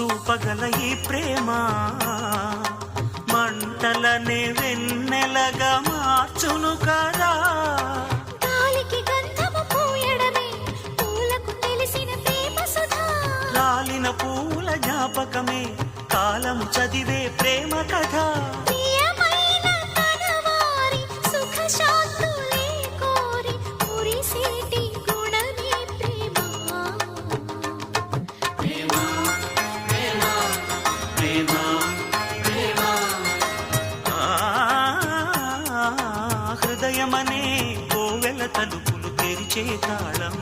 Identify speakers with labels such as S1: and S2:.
S1: చూపగల ఈ ప్రేమ మంటలనే వెన్నెలగా మార్చును కదా.
S2: గాలికి గంధము పూయడమే పూలకు తెలిసిన ప్రేమ సుధా.
S1: రాలిన పూల జ్ఞాపకమే కాలము చదివే ప్రేమ కథ.
S2: ప్రియమైన తనవారి సుఖ శాంతులే కోరి మురిసేటి గుణమే ప్రేమ.
S1: ప్రేమ ప్రేమ ప్రేమ ప్రేమ. హృదయమనే కోవెల తలుపులు తెరిచే తాళం